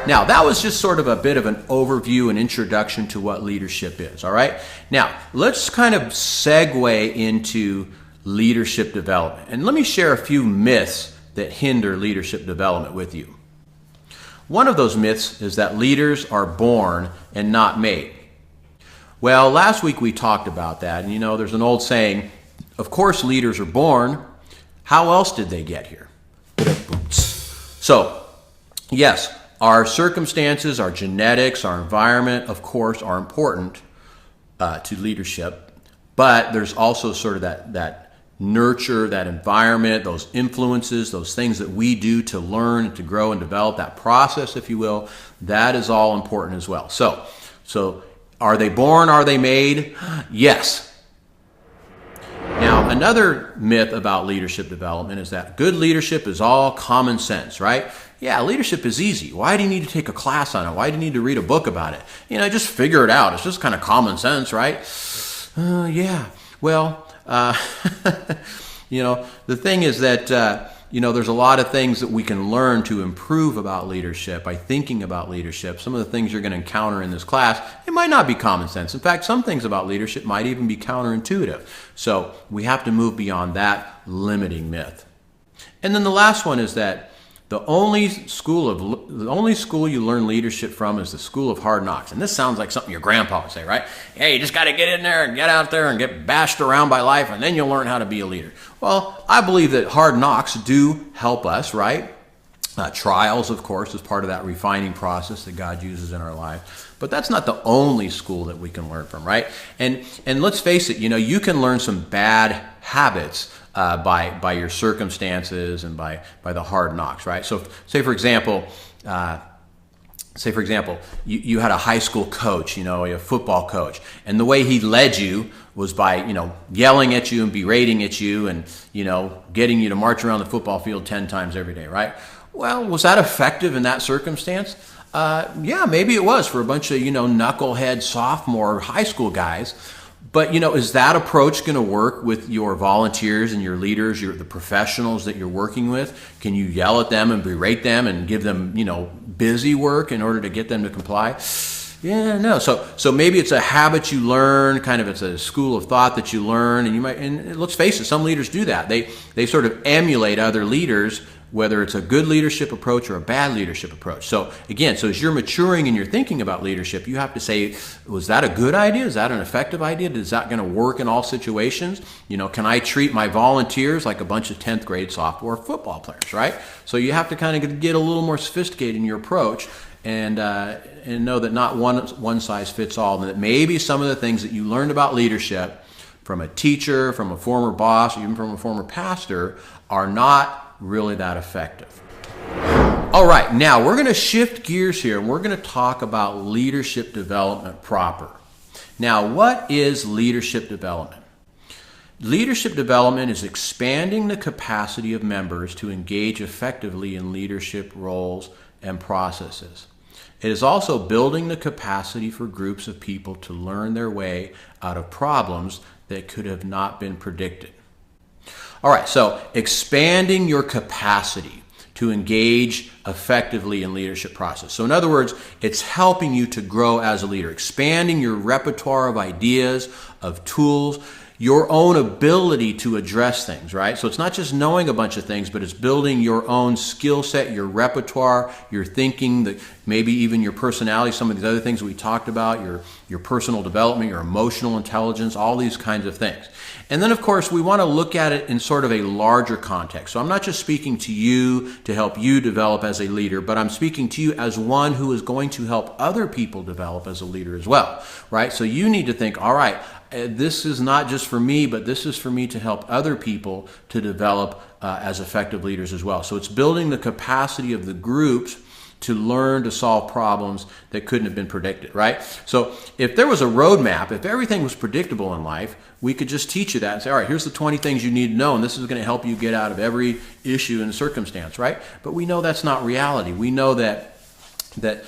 now that was just sort of a bit of an overview and introduction to what leadership is, all right? Now, let's kind of segue into leadership development. And let me share a few myths that hinder leadership development with you. One of those myths is that leaders are born and not made. Well, last week we talked about that, and there's an old saying, of course leaders are born. How else did they get here? So, yes, our circumstances, our genetics, our environment, of course, are important to leadership, but there's also sort of that nurture, that environment, those influences, those things that we do to learn and to grow and develop, that process, if you will, that is all important as well. So are they born? Are they made? Yes. Now, another myth about leadership development is that good leadership is all common sense, right? Yeah, leadership is easy. Why do you need to take a class on it? Why do you need to read a book about it? Just figure it out. It's just kind of common sense, right? Yeah. Well, the thing is that, there's a lot of things that we can learn to improve about leadership by thinking about leadership. Some of the things you're going to encounter in this class, it might not be common sense. In fact, some things about leadership might even be counterintuitive. So we have to move beyond that limiting myth. And then the last one is that the only school you learn leadership from is the school of hard knocks. And this sounds like something your grandpa would say, right? Hey, you just got to get in there and get out there and get bashed around by life, and then you'll learn how to be a leader. Well, I believe that hard knocks do help us, right? Trials, of course, is part of that refining process that God uses in our life. But that's not the only school that we can learn from, right? And let's face it, you can learn some bad habits by your circumstances and by the hard knocks, right? So say for example, you had a high school coach, a football coach, and the way he led you was by, yelling at you and berating at you and, getting you to march around the football field 10 times every day, right? Well, was that effective in that circumstance? Yeah, maybe it was for a bunch of, knucklehead sophomore high school guys. But, is that approach going to work with your volunteers and your leaders, the professionals that you're working with? Can you yell at them and berate them and give them, busy work in order to get them to comply? Yeah, no. So maybe it's a habit you learn, it's a school of thought that you learn, and let's face it, some leaders do that. They sort of emulate other leaders, whether it's a good leadership approach or a bad leadership approach. So again, as you're maturing and you're thinking about leadership, you have to say, was that a good idea? Is that an effective idea? Is that going to work in all situations? Can I treat my volunteers like a bunch of 10th grade sophomore football players, right? So you have to kind of get a little more sophisticated in your approach and know that not one size fits all, and that maybe some of the things that you learned about leadership from a teacher, from a former boss, even from a former pastor, are not really that effective. All right, now we're going to shift gears here and we're going to talk about leadership development proper. Now, what is leadership development? Leadership development is expanding the capacity of members to engage effectively in leadership roles and processes. It is also building the capacity for groups of people to learn their way out of problems that could have not been predicted. All right, so expanding your capacity to engage effectively in leadership process. So in other words, it's helping you to grow as a leader, expanding your repertoire of ideas, of tools, your own ability to address things, right? So it's not just knowing a bunch of things, but it's building your own skill set, your repertoire, your thinking, maybe even your personality, some of these other things we talked about, your personal development, your emotional intelligence, all these kinds of things. And then, of course, we want to look at it in sort of a larger context. So I'm not just speaking to you to help you develop as a leader, but I'm speaking to you as one who is going to help other people develop as a leader as well, right? So you need to think, all right, this is not just for me, but this is for me to help other people to develop as effective leaders as well. So it's building the capacity of the groups to learn to solve problems that couldn't have been predicted, right? So if there was a roadmap, if everything was predictable in life, we could just teach you that and say, all right, here's the 20 things you need to know, and this is going to help you get out of every issue and circumstance, right? But we know that's not reality. We know that that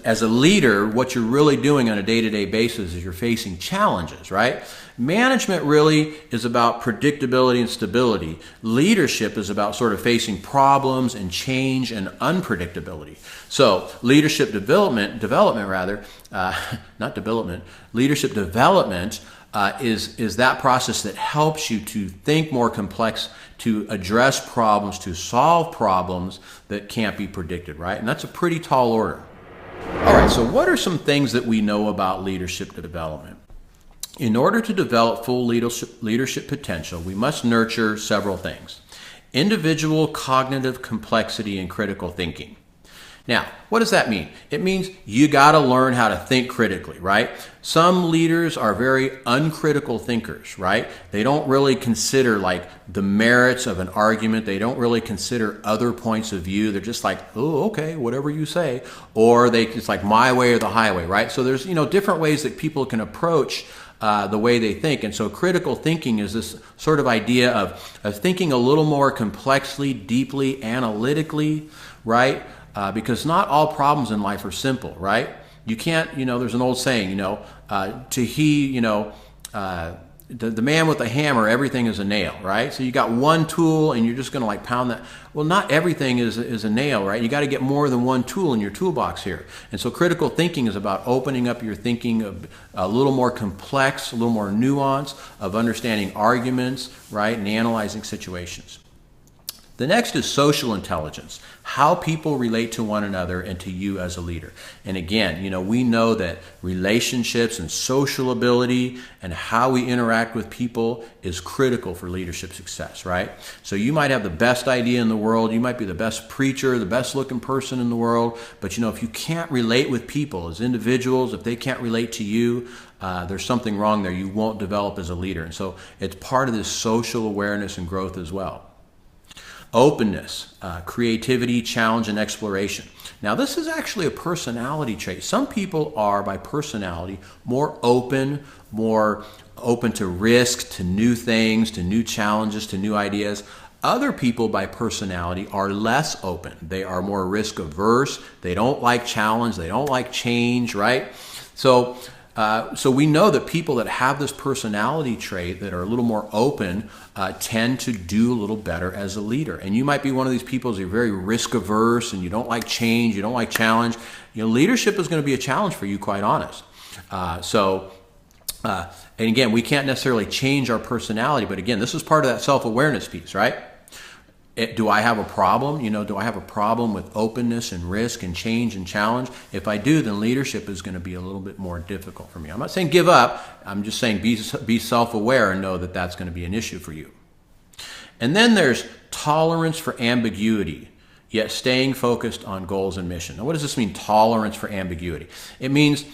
as a leader, what you're really doing on a day-to-day basis is you're facing challenges, right? Management really is about predictability and stability. Leadership is about sort of facing problems and change and unpredictability. So leadership development leadership development is that process that helps you to think more complex, to address problems, to solve problems that can't be predicted, right? And that's a pretty tall order. All right, so what are some things that we know about leadership development? In order to develop full leadership potential, we must nurture several things: individual cognitive complexity and critical thinking. Now, what does that mean? It means you got to learn how to think critically, right? Some leaders are very uncritical thinkers, right? They don't really consider like the merits of an argument. They don't really consider other points of view. They're just like, oh, okay, whatever you say. Or it's like my way or the highway, right? So there's, different ways that people can approach the way they think. And so critical thinking is this sort of idea of thinking a little more complexly, deeply, analytically, right? Because not all problems in life are simple, right? You can't, there's an old saying, the man with a hammer, everything is a nail, right? So you got one tool and you're just going to like pound that. Well, not everything is a nail, right? You got to get more than one tool in your toolbox here. And so critical thinking is about opening up your thinking a little more complex, a little more nuance, of understanding arguments, right? And analyzing situations. The next is social intelligence, how people relate to one another and to you as a leader. And again, we know that relationships and social ability and how we interact with people is critical for leadership success, right? So you might have the best idea in the world, you might be the best preacher, the best looking person in the world, but if you can't relate with people as individuals, if they can't relate to you, there's something wrong there. You won't develop as a leader. And so it's part of this social awareness and growth as well. Openness, creativity, challenge, and exploration. Now, this is actually a personality trait. Some people are, by personality, more open to risk, to new things, to new challenges, to new ideas. Other people, by personality, are less open. They are more risk averse. They don't like challenge. They don't like change, right? So we know that people that have this personality trait, that are a little more open, tend to do a little better as a leader. And you might be one of these people who's very risk averse and you don't like change, you don't like challenge. Leadership is going to be a challenge for you, quite honest. And again, we can't necessarily change our personality, but again, this is part of that self-awareness piece, right? Do I have a problem? Do I have a problem with openness and risk and change and challenge? If I do, then leadership is going to be a little bit more difficult for me. I'm not saying give up. I'm just saying be self-aware and know that that's going to be an issue for you. And then there's tolerance for ambiguity, yet staying focused on goals and mission. Now, what does this mean, tolerance for ambiguity? It means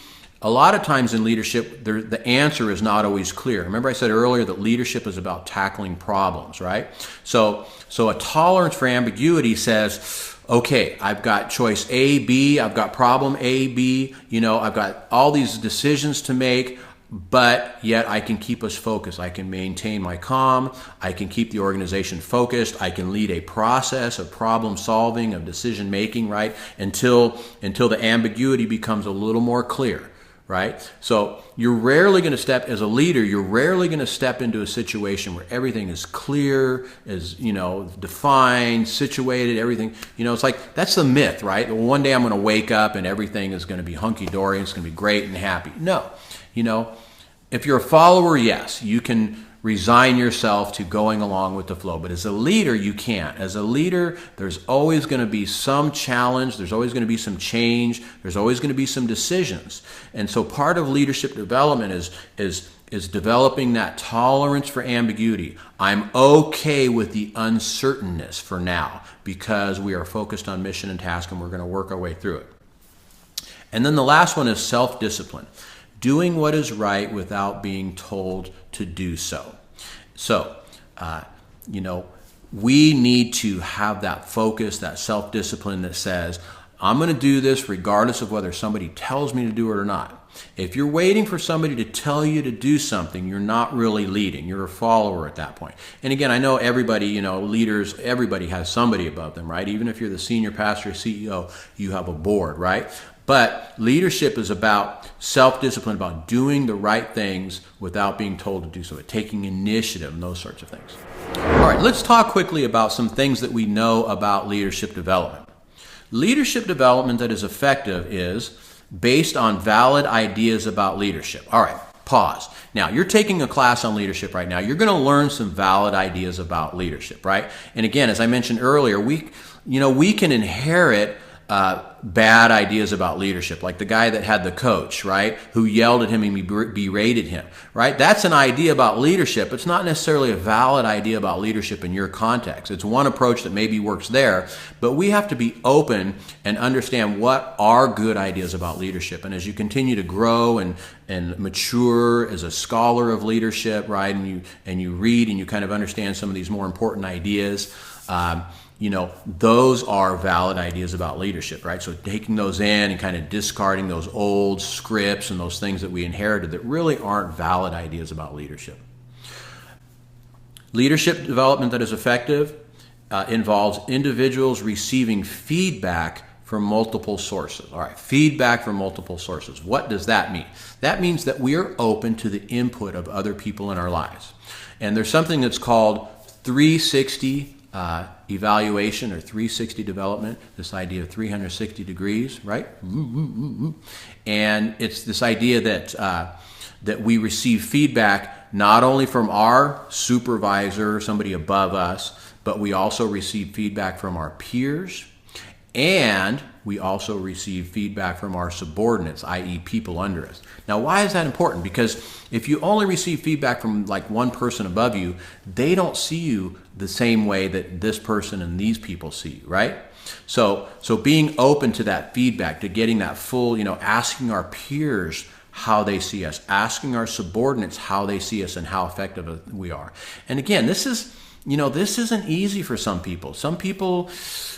a lot of times in leadership, the answer is not always clear. Remember I said earlier that leadership is about tackling problems, right? So a tolerance for ambiguity says, okay, I've got choice A, B, I've got problem A, B, I've got all these decisions to make, but yet I can keep us focused. I can maintain my calm. I can keep the organization focused. I can lead a process of problem solving, of decision making, right? Until the ambiguity becomes a little more clear. Right? So you're rarely going to step, as a leader, you're rarely going to step into a situation where everything is clear, is, defined, situated, everything. It's like, that's the myth, right? One day I'm going to wake up and everything is going to be hunky-dory, it's going to be great and happy. No. If you're a follower, yes, you can resign yourself to going along with the flow. But as a leader, you can't. As a leader, there's always going to be some challenge. There's always going to be some change. There's always going to be some decisions. And so part of leadership development is developing that tolerance for ambiguity. I'm okay with the uncertainness for now because we are focused on mission and task and we're going to work our way through it. And then the last one is self-discipline. Doing what is right without being told to do so. So, we need to have that focus, that self-discipline that says, I'm going to do this regardless of whether somebody tells me to do it or not. If you're waiting for somebody to tell you to do something, you're not really leading. You're a follower at that point. And again, I know everybody, leaders, everybody has somebody above them, right? Even if you're the senior pastor or CEO, you have a board, right? But leadership is about self-discipline, about doing the right things without being told to do so, taking initiative and those sorts of things. All right, let's talk quickly about some things that we know about leadership development. Leadership development that is effective is based on valid ideas about leadership. All right, pause. Now, you're taking a class on leadership right now. You're going to learn some valid ideas about leadership, right? And again, as I mentioned earlier, we can inherit bad ideas about leadership, like the guy that had the coach, right, who yelled at him and berated him, right? That's an idea about leadership. It's not necessarily a valid idea about leadership in your context. It's one approach that maybe works there, but we have to be open and understand what are good ideas about leadership. And as you continue to grow and mature as a scholar of leadership, right, and you read and you kind of understand some of these more important ideas, those are valid ideas about leadership, right? So taking those in and kind of discarding those old scripts and those things that we inherited that really aren't valid ideas about leadership. Leadership development that is effective involves individuals receiving feedback from multiple sources. All right, feedback from multiple sources. What does that mean? That means that we are open to the input of other people in our lives. And there's something that's called 360 evaluation or 360 development, this idea of 360 degrees, right? And it's this idea that we receive feedback not only from our supervisor, somebody above us, but we also receive feedback from our peers, and we also receive feedback from our subordinates, i.e. people under us. Now, why is that important? Because if you only receive feedback from like one person above you, they don't see you the same way that this person and these people see you, right? So being open to that feedback, to getting that full, asking our peers how they see us, asking our subordinates how they see us and how effective we are. And again, this isn't easy for some people. Some people,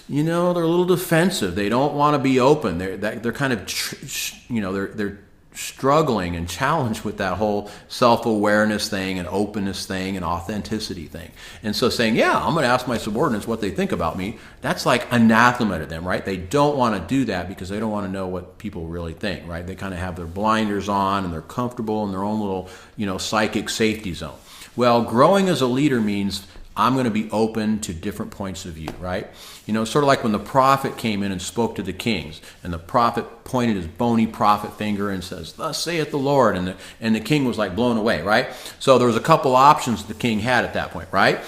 they're a little defensive. They don't want to be open. They're kind of, they're struggling and challenged with that whole self-awareness thing and openness thing and authenticity thing. And so saying, I'm going to ask my subordinates what they think about me, that's like anathema to them, right? They don't want to do that because they don't want to know what people really think, right? They kind of have their blinders on and they're comfortable in their own little, psychic safety zone. Well, growing as a leader means I'm going to be open to different points of view, right? Sort of like when the prophet came in and spoke to the kings, and the prophet pointed his bony prophet finger and says, "Thus saith the Lord," and the king was like blown away, right? So there was a couple options the king had at that point, right?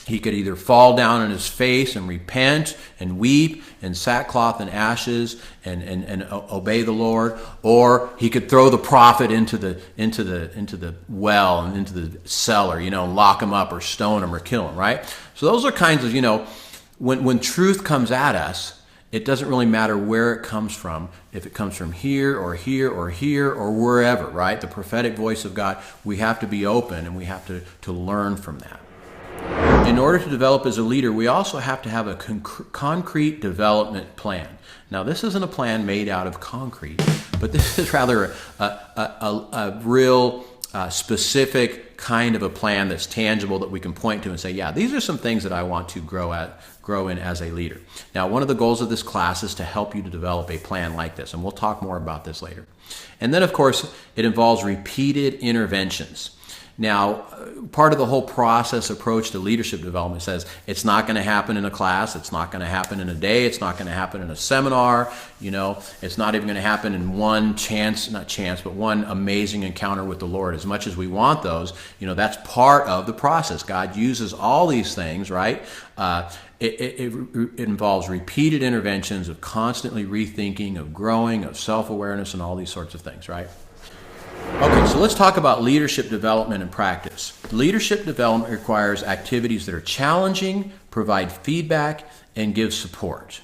He could either fall down on his face and repent and weep in sackcloth and ashes and obey the Lord, or he could throw the prophet into the well and into the cellar, lock him up or stone him or kill him, right? So those are kinds of, when truth comes at us, it doesn't really matter where it comes from, if it comes from here or here or here or wherever, right? The prophetic voice of God, we have to be open and we have to learn from that. In order to develop as a leader, we also have to have a concrete development plan. Now, this isn't a plan made out of concrete, but this is rather a real specific kind of a plan that's tangible that we can point to and say, these are some things that I want to grow in as a leader. Now, one of the goals of this class is to help you to develop a plan like this, and we'll talk more about this later. And then, of course, it involves repeated interventions. Now, part of the whole process approach to leadership development says it's not going to happen in a class, it's not going to happen in a day, it's not going to happen in a seminar, it's not even going to happen in one one amazing encounter with the Lord. As much as we want those, that's part of the process. God uses all these things, right? It involves repeated interventions of constantly rethinking, of growing, of self-awareness, and all these sorts of things, right? Okay, so let's talk about leadership development and practice. Leadership development requires activities that are challenging, provide feedback, and give support.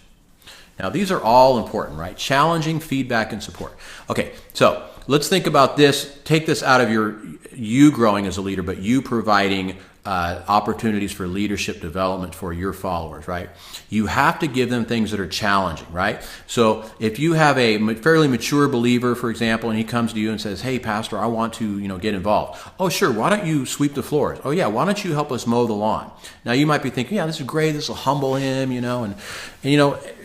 Now, these are all important, right? Challenging, feedback, and support. Okay, so let's think about this. Take this out of you growing as a leader, but you providing opportunities for leadership development for your followers, right? You have to give them things that are challenging, right? So if you have a fairly mature believer, for example, and he comes to you and says, "Hey, Pastor, I want to, get involved." "Oh, sure. Why don't you sweep the floors?" "Oh, yeah. Why don't you help us mow the lawn?" Now you might be thinking, "Yeah, this is great. This will humble him, and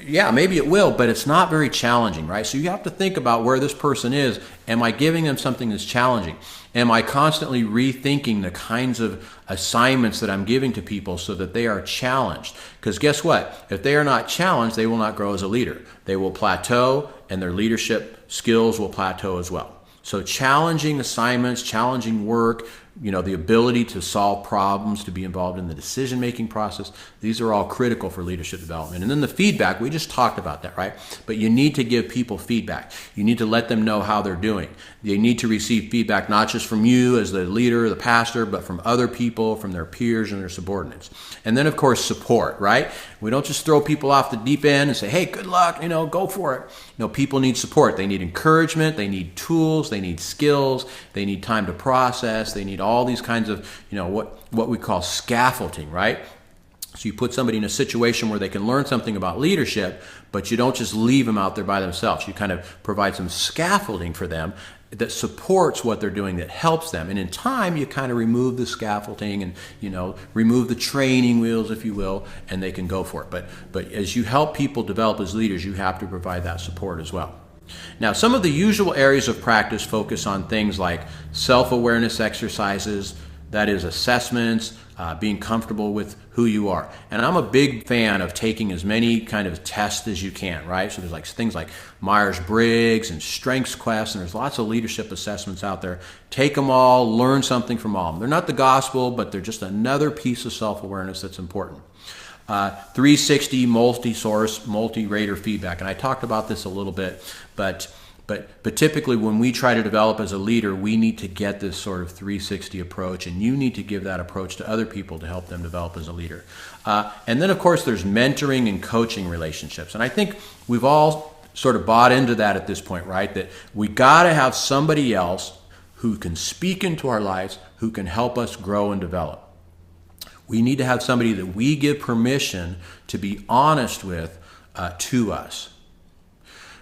yeah, maybe it will, but it's not very challenging, right? So you have to think about where this person is. Am I giving them something that's challenging? Am I constantly rethinking the kinds of assignments that I'm giving to people so that they are challenged? Because guess what? If they are not challenged, they will not grow as a leader. They will plateau, and their leadership skills will plateau as well. So challenging assignments, challenging work, the ability to solve problems, to be involved in the decision-making process, these are all critical for leadership development. And then the feedback, we just talked about that, right? But you need to give people feedback. You need to let them know how they're doing. They need to receive feedback not just from you as the leader, the pastor, but from other people, from their peers and their subordinates. And then, of course, support, right? We don't just throw people off the deep end and say, "Hey, good luck, go for it." People need support. They need encouragement. They need tools. They need skills. They need time to process. They need all these kinds of, what we call scaffolding, right? So you put somebody in a situation where they can learn something about leadership, but you don't just leave them out there by themselves. You kind of provide some scaffolding for them that supports what they're doing, that helps them. And in time, you kind of remove the scaffolding and, remove the training wheels, if you will, and they can go for it. But as you help people develop as leaders, you have to provide that support as well. Now, some of the usual areas of practice focus on things like self-awareness exercises, that is assessments, being comfortable with who you are. And I'm a big fan of taking as many kind of tests as you can, right? So there's things like Myers-Briggs and Strengths Quest, and there's lots of leadership assessments out there. Take them all, learn something from all of them. They're not the gospel, but they're just another piece of self-awareness that's important. 360 multi-source, multi-rater feedback. And I talked about this a little bit, but typically when we try to develop as a leader, we need to get this sort of 360 approach, and you need to give that approach to other people to help them develop as a leader. And then, of course, there's mentoring and coaching relationships. And I think we've all sort of bought into that at this point, right? That we got to have somebody else who can speak into our lives, who can help us grow and develop. We need to have somebody that we give permission to be honest with to us.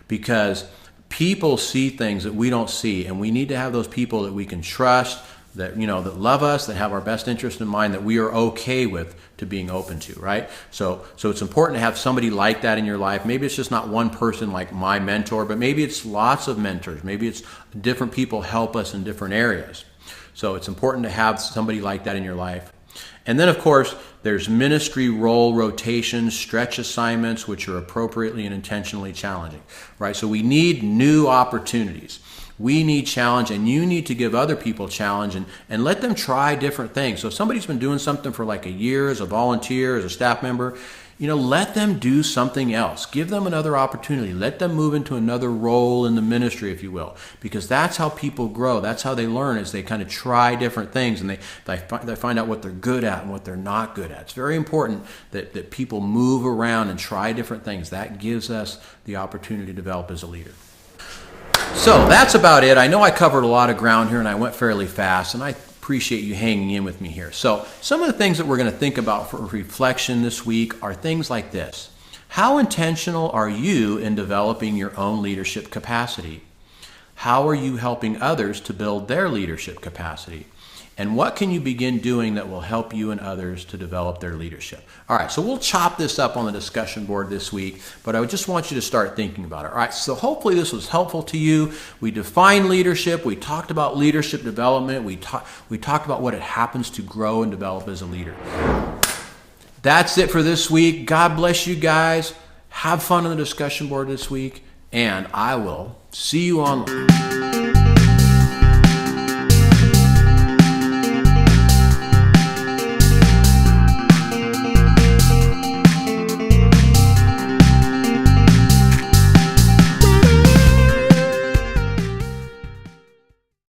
Because people see things that we don't see, and we need to have those people that we can trust, that that love us, that have our best interest in mind, that we are okay with to being open to, right? So it's important to have somebody like that in your life. Maybe it's just not one person like my mentor, but maybe it's lots of mentors. Maybe it's different people help us in different areas. So it's important to have somebody like that in your life. And then, of course, there's ministry role rotations, stretch assignments, which are appropriately and intentionally challenging, right? So we need new opportunities. We need challenge, and you need to give other people challenge and let them try different things. So if somebody's been doing something for like a year as a volunteer, as a staff member, let them do something else. Give them another opportunity. Let them move into another role in the ministry, if you will, because that's how people grow. That's how they learn, is they kind of try different things, and they find out what they're good at and what they're not good at. It's very important that people move around and try different things. That gives us the opportunity to develop as a leader. So that's about it. I know I covered a lot of ground here, and I went fairly fast, and I appreciate you hanging in with me here. So some of the things that we're going to think about for reflection this week are things like this. How intentional are you in developing your own leadership capacity? How are you helping others to build their leadership capacity? And what can you begin doing that will help you and others to develop their leadership? All right, so we'll chop this up on the discussion board this week, but I just want you to start thinking about it. All right, so hopefully this was helpful to you. We defined leadership. We talked about leadership development. We talked about what it happens to grow and develop as a leader. That's it for this week. God bless you guys. Have fun on the discussion board this week, and I will see you online.